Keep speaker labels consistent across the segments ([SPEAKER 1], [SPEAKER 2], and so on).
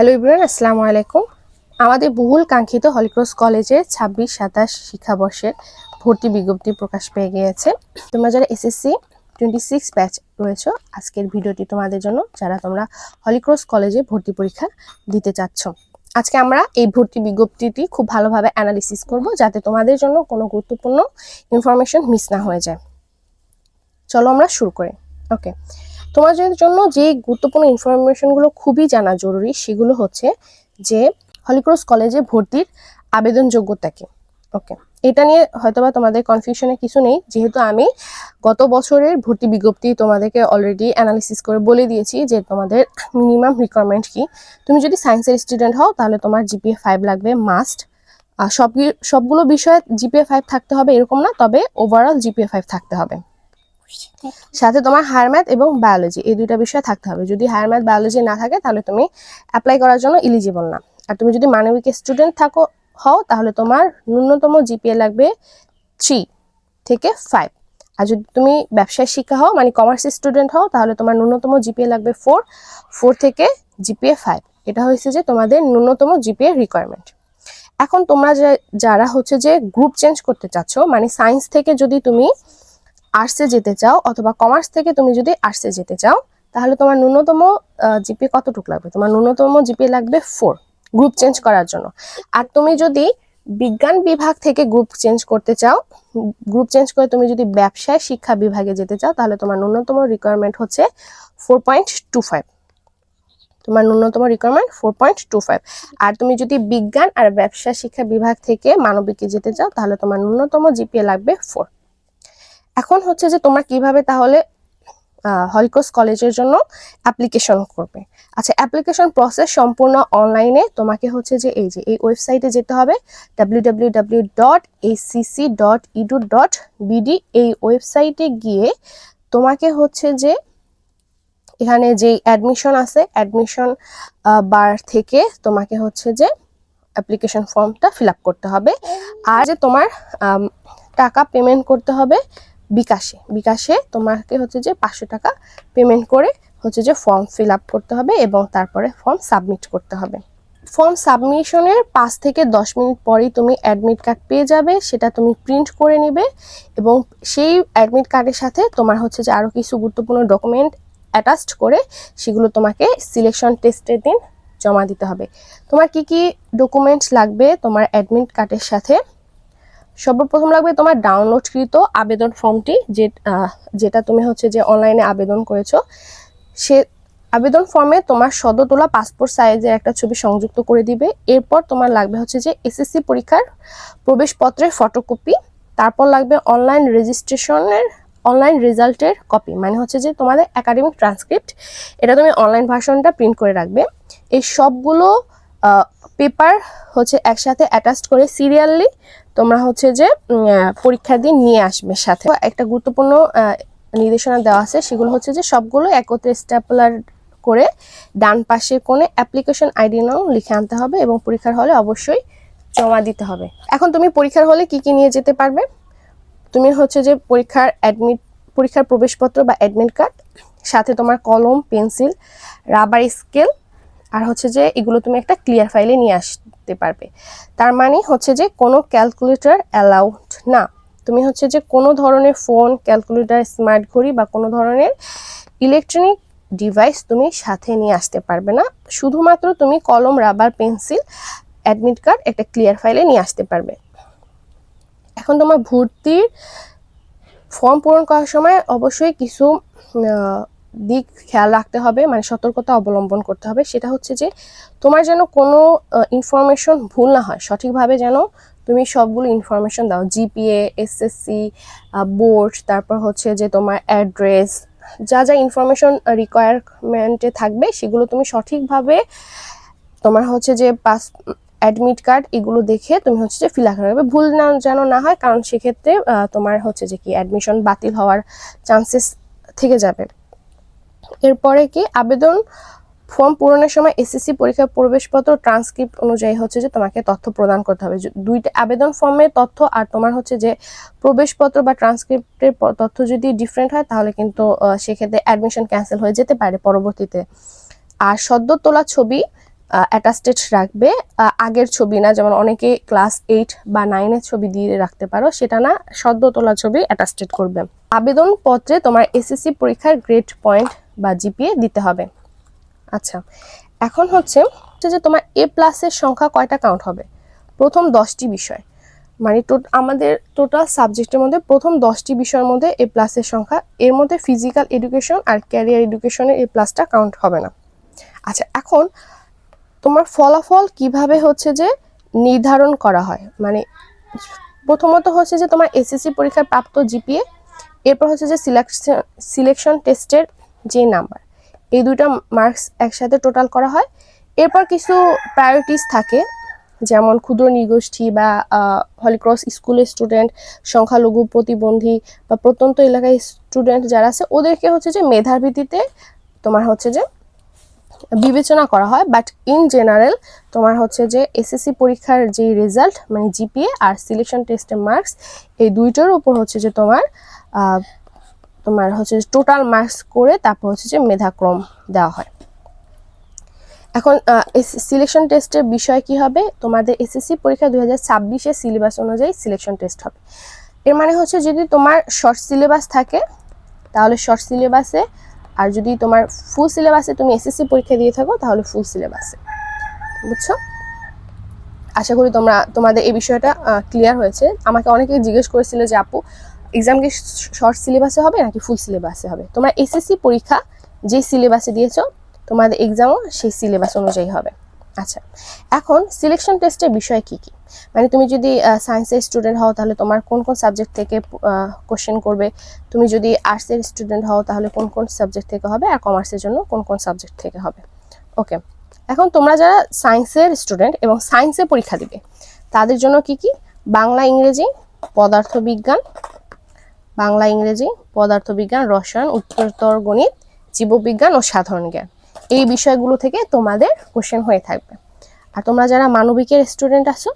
[SPEAKER 1] Hello everyone, আসসালামু আলাইকুম। আমাদের বহুল কাঙ্ক্ষিত হলিক্রস কলেজের 26-27 শিক্ষাবর্ষের ভর্তি বিজ্ঞপ্তি প্রকাশ পেয়ে গিয়েছে। তোমরা যারা এসএসসি 26 ব্যাচ রয়েছে, আজকের ভিডিওটি তোমাদের জন্য, যারা তোমরা হলিক্রস কলেজে ভর্তি পরীক্ষা দিতে চাচ্ছ। আজকে আমরা এই ভর্তি বিজ্ঞপ্তিটি খুব ভালোভাবে অ্যানালিসিস করব, যাতে তোমাদের জন্য কোনো গুরুত্বপূর্ণ ইনফরমেশন মিস না হয়ে যায়। চলো আমরা শুরু করি। ওকে, তোমাদের জন্য যে গুরুত্বপূর্ণ ইনফরমেশনগুলো খুবই জানা জরুরি, সেগুলো হচ্ছে যে হলিক্রস কলেজে ভর্তির আবেদন যোগ্যতা কি। ওকে, এটা নিয়ে হয়তোবা তোমাদের কনফিউশনে কিছু নেই, যেহেতু আমি গত বছরের ভর্তি বিজ্ঞপ্তি তোমাদেরকে অলরেডি অ্যানালিসিস করে বলে দিয়েছি যে তোমাদের মিনিমাম রিকোয়ারমেন্ট কি। তুমি যদি সায়েন্সের স্টুডেন্ট হও তাহলে তোমার জিপিএ 5 লাগবে মাস্ট। আর সবগুলো বিষয়ে জিপিএ 5 থাকতে হবে এরকম না, তবে ওভারঅল জিপিএ 5 থাকতে হবে। সাথে তোমার হায়ার ম্যাথ এবং বায়োলজি এই দুইটা বিষয় থাকতে হবে। যদি হায়ার ম্যাথ বায়োলজি না থাকে তাহলে তুমি অ্যাপ্লাই করার জন্য এলিজিবল না। আর তুমি যদি মানবিক স্টুডেন্ট হও তাহলে তোমার ন্যূনতম জিপিএ লাগবে 3 থেকে 5। আর যদি তুমি ব্যবসায় শিক্ষা হও, মানে কমার্স স্টুডেন্ট হও, তাহলে তোমার ন্যূনতম জিপিএ লাগবে 4 থেকে জিপিএ 5। এটা হচ্ছে যে তোমাদের ন্যূনতম জিপিএ রিকোয়ারমেন্ট। এখন তোমরা যারা হচ্ছে যে গ্রুপ চেঞ্জ করতে চাচ্ছ, মানে সায়েন্স থেকে যদি তুমি আর্টসে যেতে চাও অথবা কমার্স থেকে তুমি যদি আর্টসে যেতে চাও, তাহলে তোমার ন্যূনতম জিপিএ কতটুকু লাগবে? তোমার ন্যূনতম জিপিএ লাগবে 4 গ্রুপ চেঞ্জ করার জন্য। আর তুমি যদি বিজ্ঞান বিভাগ থেকে গ্রুপ চেঞ্জ করতে চাও, গ্রুপ চেঞ্জ করে তুমি যদি ব্যবসায় শিক্ষা বিভাগে যেতে চাও, তাহলে তোমার ন্যূনতম রিকোয়ারমেন্ট হচ্ছে 4.25। তোমার ন্যূনতম রিকোয়ারমেন্ট 4.25। আর তুমি যদি বিজ্ঞান আর ব্যবসা শিক্ষা বিভাগ থেকে মানবিকে যেতে চাও, তাহলে তোমার ন্যূনতম জিপিএ লাগবে 4। এখন হচ্ছে যে তোমরা কিভাবে তাহলে হলিক্রস কলেজের জন্য অ্যাপ্লিকেশন করবে। আচ্ছা, অ্যাপ্লিকেশন প্রসেস সম্পূর্ণ অনলাইনে। তোমাকে হচ্ছে যে এই ওয়েবসাইটে যেতে হবে, www.acc.edu.bd। এই ওয়েবসাইটে গিয়ে তোমাকে হচ্ছে যে এখানে যেই অ্যাডমিশন আছে, অ্যাডমিশন বার থেকে তোমাকে হচ্ছে যে অ্যাপ্লিকেশন ফর্মটা ফিল আপ করতে হবে। আর যে তোমার টাকা পেমেন্ট করতে হবে বিকাশে তোমাকে হচ্ছে যে 500 টাকা পেমেন্ট করে হচ্ছে যে ফর্ম ফিল আপ করতে হবে এবং তারপরে ফর্ম সাবমিট করতে হবে। ফর্ম সাবমিশনের 5 থেকে 10 মিনিট পরেই তুমি অ্যাডমিট কার্ড পেয়ে যাবে। সেটা তুমি প্রিন্ট করে নিবে এবং সেই অ্যাডমিট কার্ডের সাথে তোমার হচ্ছে যে আরও কিছু গুরুত্বপূর্ণ ডকুমেন্ট অ্যাটাচড করে সেগুলো তোমাকে সিলেকশন টেস্টের দিন জমা দিতে হবে। তোমার কি কি ডকুমেন্টস লাগবে তোমার অ্যাডমিট কার্ডের সাথে? সর্বপ্রথম লাগবে তোমার ডাউনলোডকৃত আবেদন ফর্মটি, যেটা তুমি হচ্ছে যে অনলাইনে আবেদন করেছো। সে আবেদন ফর্মে তোমার সদ্য তোলা পাসপোর্ট সাইজের একটা ছবি সংযুক্ত করে দিবে। এরপর তোমার লাগবে হচ্ছে যে এসএসসি পরীক্ষার প্রবেশপত্রের ফটোকপি। তারপর লাগবে অনলাইন রেজাল্টের কপি, মানে হচ্ছে যে তোমাদের একাডেমিক ট্রান্সক্রিপ্ট। এটা তুমি অনলাইন ভার্সনটা প্রিন্ট করে রাখবে। এই সবগুলো পেপার হচ্ছে একসাথে অ্যাটাচড করে সিরিয়ালি তোমরা হচ্ছে যে পরীক্ষার দিন নিয়ে আসবে। সাথে একটা গুরুত্বপূর্ণ নির্দেশনা দেওয়া আছে, সেগুলো হচ্ছে যে সবগুলো একত্রে স্ট্যাপলার করে ডান পাশে কোণে অ্যাপ্লিকেশন আইডি নাও লিখে আনতে হবে এবং পরীক্ষার হলে অবশ্যই জমা দিতে হবে। এখন তুমি পরীক্ষার হলে কি কি নিয়ে যেতে পারবে? তুমি হচ্ছে যে পরীক্ষার প্রবেশপত্র বা অ্যাডমিট কার্ড, সাথে তোমার কলম, পেন্সিল, রাবার স্কেল, আর হচ্ছে যে এগুলো তুমি একটা ক্লিয়ার ফাইলে নিয়ে আসতে পারবে। তার মানে হচ্ছে যে কোনো ক্যালকুলেটর অ্যালাউড না। তুমি হচ্ছে যে কোনো ধরনের ফোন, ক্যালকুলেটর, স্মার্ট ঘড়ি বা কোনো ধরনের ইলেকট্রনিক ডিভাইস তুমি সাথে নিয়ে আসতে পারবে না। শুধুমাত্র তুমি কলম, রাবার, পেন্সিল, অ্যাডমিট কার্ড একটা ক্লিয়ার ফাইলে নিয়ে আসতে পারবে। এখন তোমার ভর্তির ফর্ম পূরণ করার সময় অবশ্যই কিছু দিক খেয়াল রাখতে হবে, মানে সতর্কতা অবলম্বন করতে হবে। সেটা হচ্ছে যে তোমার যেন কোনো ইনফরমেশন ভুল না হয়, সঠিকভাবে যেন তুমি সবগুলো ইনফরমেশন দাও। জিপিএ, এসএসসি, বোর্ড, তারপর হচ্ছে যে তোমার অ্যাড্রেস, যা যা ইনফরমেশন রিকোয়ারমেন্টে থাকবে সেগুলো তুমি সঠিকভাবে তোমার হচ্ছে যে অ্যাডমিট কার্ড এগুলো দেখে তুমি হচ্ছে যে ফিল আপ করবে। ভুল যেন না হয়, কারণ সেক্ষেত্রে তোমার হচ্ছে যে কি অ্যাডমিশন বাতিল হওয়ার চান্সেস থেকে যাবে। এরপরে কি আবেদন ফর্ম পূরণের সময় এসএসসি পরীক্ষার প্রবেশপত্র ট্রান্সক্রিপ্ট অনুযায়ী হচ্ছে যে তোমাকে তথ্য প্রদান করতে হবে। দুইটা আবেদন ফর্মের তথ্য আর তোমার হচ্ছে যে প্রবেশপত্র বা ট্রান্সক্রিপ্টের তথ্য যদি ডিফারেন্ট হয়, তাহলে কিন্তু সেক্ষেত্রে অ্যাডমিশন ক্যান্সেল হয়ে যেতে পারে পরবর্তীতে। আর সদ্য তোলা ছবি অ্যাটাস্টেড রাখবে, আগের ছবি না, যেমন অনেকে ক্লাস 8 বা 9-এর ছবি দিয়ে রাখতে পারো, সেটা না, সদ্য তোলা ছবি অ্যাটাস্টেড করবে। আবেদনপত্রে তোমার এসএসসি পরীক্ষার গ্রেড পয়েন্ট বা জিপিএ দিতে হবে। আচ্ছা, এখন হচ্ছে যে তোমার A+-এর সংখ্যা কয়টা কাউন্ট হবে? প্রথম 10টি বিষয়, মানে আমাদের টোটাল সাবজেক্টের মধ্যে প্রথম 10টি বিষয়ের মধ্যে A+-এর সংখ্যা, এর মধ্যে ফিজিক্যাল এডুকেশন আর ক্যারিয়ার এডুকেশনের A+টা কাউন্ট হবে না। আচ্ছা, এখন তোমার ফলাফল কিভাবে হচ্ছে যে নির্ধারণ করা হয়, মানে প্রথমত হচ্ছে যে তোমার এসএসসি পরীক্ষার প্রাপ্ত জিপিএ, এরপর হচ্ছে যে সিলেকশন টেস্টের যে নাম্বার, এই দুইটা মার্কস একসাথে টোটাল করা হয়। এরপর কিছু প্রায়োরিটিস থাকে, যেমন ক্ষুদ্র নৃগোষ্ঠী বা হলিক্রস স্কুলের স্টুডেন্ট, সংখ্যালঘু, প্রতিবন্ধী বা প্রত্যন্ত এলাকায় স্টুডেন্ট যারা আছে, ওদেরকে হচ্ছে যে মেধার ভিত্তিতে তোমার হচ্ছে যে বিবেচনা করা হয়। বাট ইন জেনারেল তোমার হচ্ছে যে এসএসসি পরীক্ষার যে রেজাল্ট, মানে জিপিএ আর সিলেকশন টেস্টের মার্কস, এই দুইটার উপর হচ্ছে যে তোমার হচ্ছে টোটাল মার্কস করে তারপর হচ্ছে যে মেধাক্রম দেওয়া হয়। এখন সিলেকশন টেস্টের বিষয় কি হবে, তোমাদের এসএসসি পরীক্ষা 2026-এর সিলেবাস অনুযায়ী সিলেকশন টেস্ট হবে। এর মানে হচ্ছে যদি তোমার শর্ট সিলেবাস থাকে তাহলে শর্ট সিলেবাসে, আর যদি তোমার ফুল সিলেবাসে তুমি এসএসসি পরীক্ষা দিয়ে থাকো তাহলে ফুল সিলেবাসে। বুঝছো? আশা করি তোমাদের এই বিষয়টা ক্লিয়ার হয়েছে। আমাকে অনেকে জিজ্ঞেস করেছিল যে আপু, এক্সাম কি শর্ট সিলেবাসে হবে নাকি ফুল সিলেবাসে হবে? তোমরা এসএসসি পরীক্ষা যে সিলেবাসে দিয়েছো তোমাদের এক্সামও সেই সিলেবাস অনুযায়ী হবে। আচ্ছা, এখন সিলেকশন টেস্টের বিষয় কি কি, মানে তুমি যদি সায়েন্সের স্টুডেন্ট হও তাহলে তোমার কোন কোন সাবজেক্ট থেকে কোশ্চেন করবে, তুমি যদি আর্টসের স্টুডেন্ট হও তাহলে কোন কোন সাবজেক্ট থেকে হবে, আর কমার্সের জন্য কোন কোন সাবজেক্ট থেকে হবে। ওকে, এখন তোমরা যারা সায়েন্সের স্টুডেন্ট এবং সায়েন্সে পরীক্ষা দিবে তাদের জন্য কি কি, বাংলা, ইংরেজি, পদার্থবিজ্ঞান, বাংলা, ইংরেজি, পদার্থবিজ্ঞান, রসায়ন, উচ্চতর গণিত, জীববিজ্ঞান ও সাধারণ জ্ঞান, এই বিষয়গুলো থেকে তোমাদের কোশ্চেন হয়ে থাকবে। আর তোমরা যারা মানবিকের স্টুডেন্ট আছো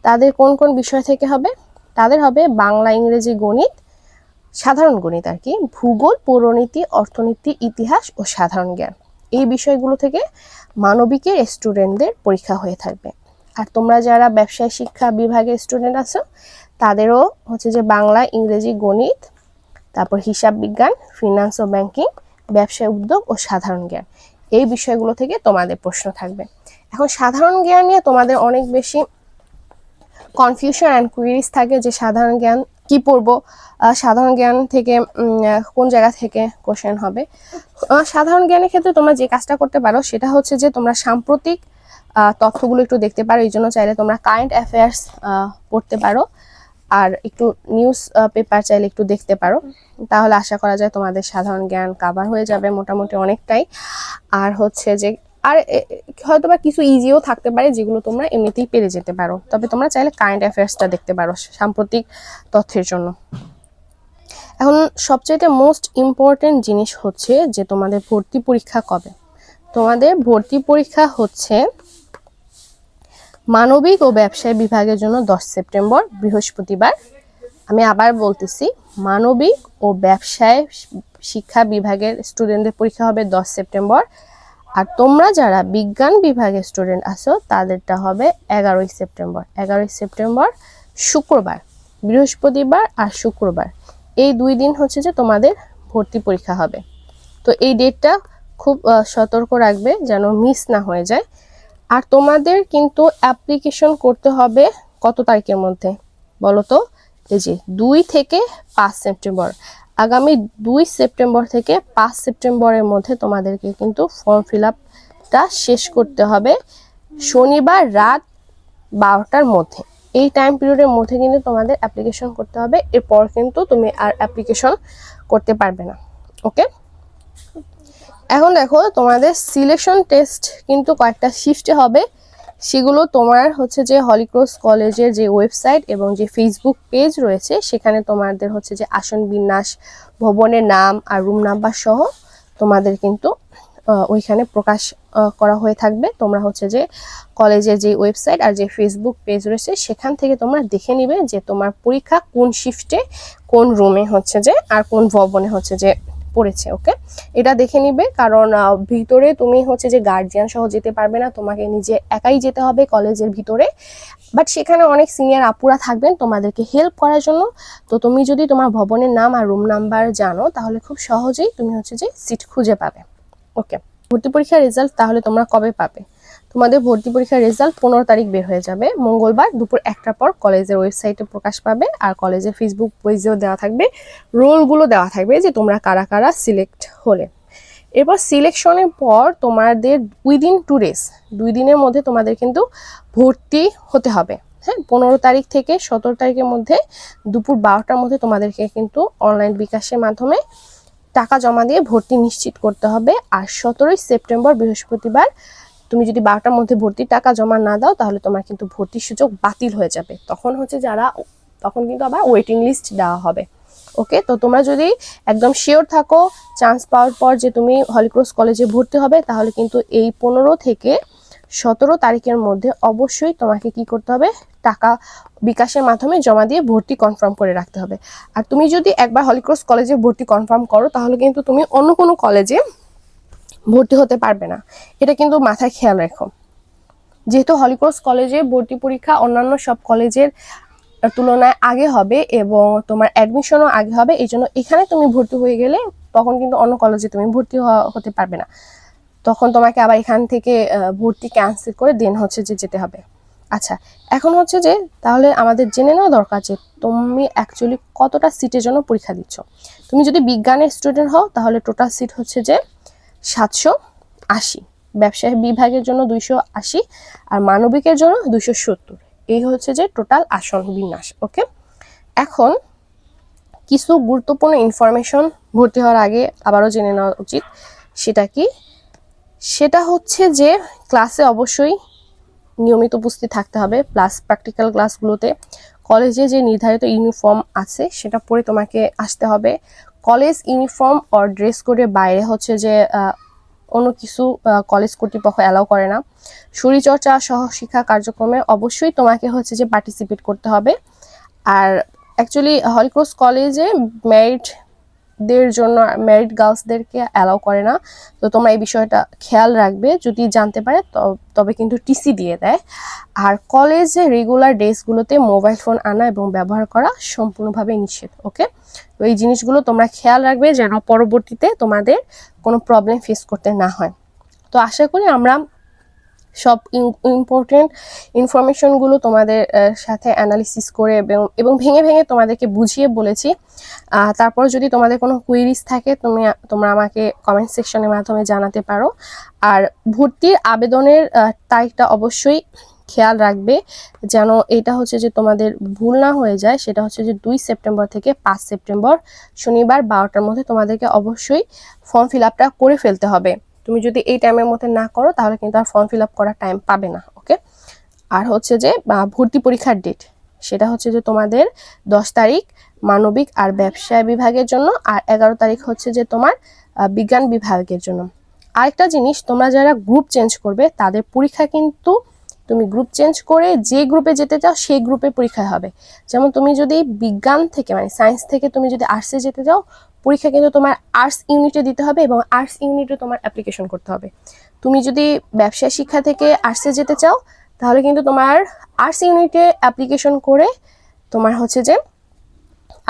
[SPEAKER 1] তাদের কোন কোন বিষয় থেকে হবে, তাদের হবে বাংলা, ইংরেজি, গণিত, সাধারণ গণিত আর কি, ভূগোল, পৌরনীতি, অর্থনীতি, ইতিহাস ও সাধারণ জ্ঞান, এই বিষয়গুলো থেকে মানবিকের স্টুডেন্টদের পরীক্ষা হয়ে থাকবে। আর তোমরা যারা ব্যবসায় শিক্ষা বিভাগের স্টুডেন্ট আছো তাদেরও হচ্ছে যে বাংলা, ইংরেজি, গণিত, তারপর হিসাব বিজ্ঞান, ফিনান্স ও ব্যাংকিং, ব্যবসায় উদ্যোগ ও সাধারণ জ্ঞান, এই বিষয়গুলো থেকে তোমাদের প্রশ্ন থাকবে। এখন সাধারণ জ্ঞান নিয়ে তোমাদের অনেক বেশি কনফিউশন অ্যান্ড কুইরিজ থাকে যে সাধারণ জ্ঞান কি পড়বো, সাধারণ জ্ঞান থেকে কোন জায়গা থেকে কোশ্চেন হবে। সাধারণ জ্ঞানের ক্ষেত্রে তোমরা যে কাজটা করতে পারো সেটা হচ্ছে যে তোমরা সাম্প্রতিক তথ্যগুলো একটু দেখতে পারো, এই জন্য চাইলে তোমরা কারেন্ট অ্যাফেয়ার্স পড়তে পারো, আর একটু নিউজ পেপার চাইলে একটু দেখতে পারো, তাহলে আশা করা যায় তোমাদের সাধারণ জ্ঞান কাভার হয়ে যাবে মোটামুটি অনেকটাই। আর হচ্ছে যে আর হয়তো বা কিছু ইজিও থাকতে পারে যেগুলো তোমরা এমনিতেই পেরে যেতে পারো, তবে তোমরা চাইলে কারেন্ট অ্যাফেয়ার্সটা দেখতে পারো সাম্প্রতিক তথ্যের জন্য। এখন সবচেয়ে মোস্ট ইম্পর্টেন্ট জিনিস হচ্ছে যে তোমাদের ভর্তি পরীক্ষা কবে। তোমাদের ভর্তি পরীক্ষা হচ্ছে মানবিক ও ব্যবসায় বিভাগের জন্য 10 সেপ্টেম্বর বৃহস্পতিবার। আমি আবার বলতেছি, মানবিক ও ব্যবসায় শিক্ষা বিভাগের স্টুডেন্টদের পরীক্ষা হবে 10 সেপ্টেম্বর। আর তোমরা যারা বিজ্ঞান বিভাগের স্টুডেন্ট আছো তাদেরটা হবে 11 সেপ্টেম্বর। 11 সেপ্টেম্বর শুক্রবার, বৃহস্পতিবার আর শুক্রবার, এই 2 দিন হচ্ছে যে তোমাদের ভর্তি পরীক্ষা হবে। তো এই ডেটটা খুব সতর্ক রাখবে যেন মিস না হয়ে যায়। আর তোমাদের কিন্তু অ্যাপ্লিকেশন করতে হবে কত তারিখের মধ্যে বলো তো? এই যে 2 থেকে 5 সেপ্টেম্বর, আগামী 2 সেপ্টেম্বর থেকে 5 সেপ্টেম্বরের মধ্যে তোমাদেরকে কিন্তু ফর্ম ফিল আপটা শেষ করতে হবে, শনিবার রাত 12টার মধ্যে। এই টাইম পিরিয়ডের মধ্যে কিন্তু তোমাদের অ্যাপ্লিকেশন করতে হবে, এরপর কিন্তু তুমি আর অ্যাপ্লিকেশন করতে পারবে না। ওকে, এখন দেখো তোমাদের সিলেকশন টেস্ট কিন্তু কয়েকটা শিফটে হবে, সেগুলো তোমার হচ্ছে যে হলিক্রস কলেজের যে ওয়েবসাইট এবং যে ফেসবুক পেজ রয়েছে সেখানে তোমাদের হচ্ছে যে আসন বিন্যাস, ভবনের নাম আর রুম নাম্বার সহ তোমাদের কিন্তু ওইখানে প্রকাশ করা হয়ে থাকবে। তোমরা হচ্ছে যে কলেজের যে ওয়েবসাইট আর যে ফেসবুক পেজ রয়েছে সেখান থেকে তোমরা দেখে নিবে যে তোমার পরীক্ষা কোন শিফটে, কোন রুমে হচ্ছে যে, আর কোন ভবনে হচ্ছে যে পড়েছে। ওকে, এটা দেখে নিবে, কারণ ভিতরে তুমি হচ্ছে যে গার্জিয়ান সহ যেতে পারবে না, তোমাকে নিজে একাই যেতে হবে কলেজের ভিতরে। বাট সেখানে অনেক সিনিয়র আপুরা থাকবেন তোমাদেরকে হেল্প করার জন্য। তো তুমি যদি তোমার ভবনের নাম আর রুম নাম্বার জানো তাহলে খুব সহজেই তুমি হচ্ছে যে সিট খুঁজে পাবে। ওকে, ভর্তি পরীক্ষার রেজাল্ট তাহলে তোমরা কবে পাবে? তোমাদের ভর্তি পরীক্ষার রেজাল্ট 15 তারিখ বের হয়ে যাবে, মঙ্গলবার দুপুর 1টার পর কলেজের ওয়েবসাইটে প্রকাশ পাবে, আর কলেজের ফেসবুক পেজেও দেওয়া থাকবে, রোলগুলো দেওয়া থাকবে যে তোমরা কারা কারা সিলেক্ট হলে। এরপর সিলেকশনের পর তোমাদের উইদিন 2 ডেজ, 2 দিনের মধ্যে তোমাদের কিন্তু ভর্তি হতে হবে। হ্যাঁ, 15 তারিখ থেকে 17 তারিখের মধ্যে দুপুর 12টার মধ্যে তোমাদেরকে কিন্তু অনলাইন বিকাশের মাধ্যমে টাকা জমা দিয়ে ভর্তি নিশ্চিত করতে হবে। আর 17ই সেপ্টেম্বর বৃহস্পতিবার তুমি যদি 12টার মধ্যে ভর্তির টাকা জমা না দাও তাহলে তোমার কিন্তু ভর্তির সুযোগ বাতিল হয়ে যাবে। তখন কিন্তু আবার ওয়েটিং লিস্ট দেওয়া হবে। ওকে, তো তোমরা যদি একদম শিওর থাকো চান্স পাওয়ার পর যে তুমি হলিক্রস কলেজে ভর্তি হবে, তাহলে কিন্তু এই 15 থেকে 17 তারিখের মধ্যে অবশ্যই তোমাকে কি করতে হবে, টাকা বিকাশের মাধ্যমে জমা দিয়ে ভর্তি কনফার্ম করে রাখতে হবে। আর তুমি যদি একবার হলিক্রস কলেজে ভর্তি কনফার্ম করো তাহলে কিন্তু তুমি অন্য কোনো কলেজে ভর্তি হতে পারবে না, এটা কিন্তু মাথায় খেয়াল রেখো। যেহেতু হলিক্রস কলেজে ভর্তি পরীক্ষা অন্যান্য সব কলেজের তুলনায় আগে হবে এবং তোমার অ্যাডমিশনও আগে হবে, এই জন্য এখানে তুমি ভর্তি হয়ে গেলে তখন কিন্তু অন্য কলেজে তুমি ভর্তি হতে পারবে না, তখন তোমাকে আবার এখান থেকে ভর্তি ক্যান্সেল করে দেন হচ্ছে যে যেতে হবে। আচ্ছা, এখন হচ্ছে যে তাহলে আমাদের জেনে নেওয়া দরকার যে তুমি অ্যাকচুয়ালি কতটা সিটের জন্য পরীক্ষা দিচ্ছ। তুমি যদি বিজ্ঞানের স্টুডেন্ট হও তাহলে টোটাল সিট হচ্ছে যে 780, ব্যবসায় বিভাগের জন্য 280, আর মানবিকের জন্য 270। এই হচ্ছে যে টোটাল আসন বিন্যাস। ওকে, এখন কিছু গুরুত্বপূর্ণ ইনফরমেশন ভর্তি হওয়ার আগে আবারও জেনে নেওয়া উচিত। সেটা হচ্ছে যে ক্লাসে অবশ্যই নিয়মিত উপস্থিত থাকতে হবে, প্লাস প্র্যাকটিক্যাল ক্লাসগুলোতে কলেজে যে নির্ধারিত ইউনিফর্ম আছে সেটা পরে তোমাকে আসতে হবে। কলেজ ইউনিফর্ম অর ড্রেস কোডের বাইরে হচ্ছে যে অন্য কিছু কলেজ কর্তৃপক্ষ অ্যালাউ করে না। শরীরচর্চা সহ শিক্ষা কার্যক্রমে অবশ্যই তোমাকে হচ্ছে যে পার্টিসিপেট করতে হবে। আর অ্যাকচুয়ালি হলিক্রস কলেজে ম্যারিড গার্লসদেরকে অ্যালাউ করে না, তো তোমরা এই বিষয়টা খেয়াল রাখবে, যদি জানতে পারে তবে কিন্তু টিসি দিয়ে দেয়। আর কলেজে রেগুলার ডেজগুলোতে মোবাইল ফোন আনা এবং ব্যবহার করা সম্পূর্ণভাবে নিষেধ। ওকে, তো এই জিনিসগুলো তোমরা খেয়াল রাখবে যেন পরবর্তীতে তোমাদের কোনো প্রবলেম ফেস করতে না হয়। তো আশা করি আমরা সব ইম্পর্টেন্ট ইনফরমেশনগুলো তোমাদের সাথে অ্যানালিসিস করে এবং ভেঙে ভেঙে তোমাদেরকে বুঝিয়ে বলেছি। তারপর যদি তোমাদের কোনো কুইরিজ থাকে তোমরা আমাকে কমেন্ট সেকশনের মাধ্যমে জানাতে পারো। আর ভর্তির আবেদনের তারিখটা অবশ্যই খেয়াল রাখবে যেন এটা হচ্ছে যে তোমাদের ভুল না হয়ে যায়। সেটা হচ্ছে যে 2 সেপ্টেম্বর থেকে 5 সেপ্টেম্বর শনিবার 12টার মধ্যে তোমাদেরকে অবশ্যই ফর্ম ফিল আপটা করে ফেলতে হবে। তুমি যদি এই টাইমের মধ্যে না করো তাহলে কিন্তু আর ফর্ম ফিল আপ করার টাইম পাবে না। ওকে, আর হচ্ছে যে ভর্তি পরীক্ষার ডেট সেটা হচ্ছে যে তোমাদের 10 তারিখ মানবিক আর ব্যবসায় বিভাগের জন্য, আর 11 তারিখ হচ্ছে যে তোমার বিজ্ঞান বিভাগের জন্য। আরেকটা জিনিস, তোমরা যারা গ্রুপ চেঞ্জ করবে তাদের পরীক্ষা কিন্তু তুমি গ্রুপ চেঞ্জ করে যে গ্রুপে যেতে চাও সেই গ্রুপে পরীক্ষা হবে। যেমন তুমি যদি বিজ্ঞান থেকে মানে সায়েন্স থেকে তুমি যদি আর্টসে যেতে চাও, পরীক্ষা কিন্তু তোমার আর্টস ইউনিটে দিতে হবে এবং আর্টস ইউনিটে তোমার অ্যাপ্লিকেশন করতে হবে। তুমি যদি ব্যবসায় শিক্ষা থেকে আর্টসে যেতে চাও তাহলে কিন্তু তোমার আর্টস ইউনিটে অ্যাপ্লিকেশন করে তোমার হচ্ছে যে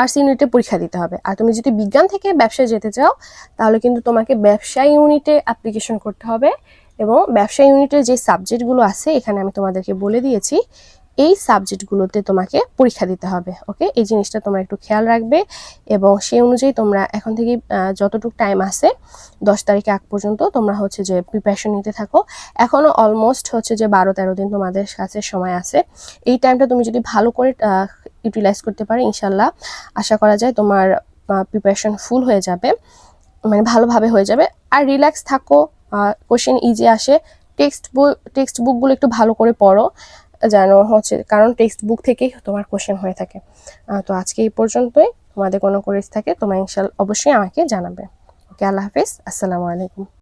[SPEAKER 1] আর্টস ইউনিটে পরীক্ষা দিতে হবে। আর তুমি যদি বিজ্ঞান থেকে ব্যবসায় যেতে চাও তাহলে কিন্তু তোমাকে ব্যবসায় ইউনিটে অ্যাপ্লিকেশন করতে হবে এবং ব্যবসা ইউনিটের যে সাবজেক্টগুলো আছে এখানে আমি তোমাদেরকে বলে দিয়েছি, এই সাবজেক্টগুলোতে তোমাকে পরীক্ষা দিতে হবে। ওকে, এই জিনিসটা তোমরা একটু খেয়াল রাখবে এবং সেই অনুযায়ী তোমরা এখন থেকে যতটুকু টাইম আছে 10 তারিখে আগ পর্যন্ত তোমরা হচ্ছে যে প্রিপারেশন নিতে থাকো। এখনও অলমোস্ট হচ্ছে যে 12-13 দিন তোমাদের কাছে সময় আছে। এই টাইমটা তুমি যদি ভালো করে ইউটিলাইজ করতে পারো ইনশাল্লাহ আশা করা যায় তোমার প্রিপারেশন ফুল হয়ে যাবে, মানে ভালোভাবে হয়ে যাবে। আর রিল্যাক্স থাকো, কোশ্চেন ইজি আসে। টেক্সট বুকগুলো একটু ভালো করে পড়ো যেন হচ্ছে, কারণ টেক্সট বুক থেকেই তোমার কোশ্চেন হয়ে থাকে। তো আজকে এই পর্যন্তই। তোমাদের কোনো কোয়েরিজ থাকে তোমরা ইনশাল্লাহ অবশ্যই আমাকে জানাবে। ওকে, আল্লাহ হাফেজ, আসসালামু আলাইকুম।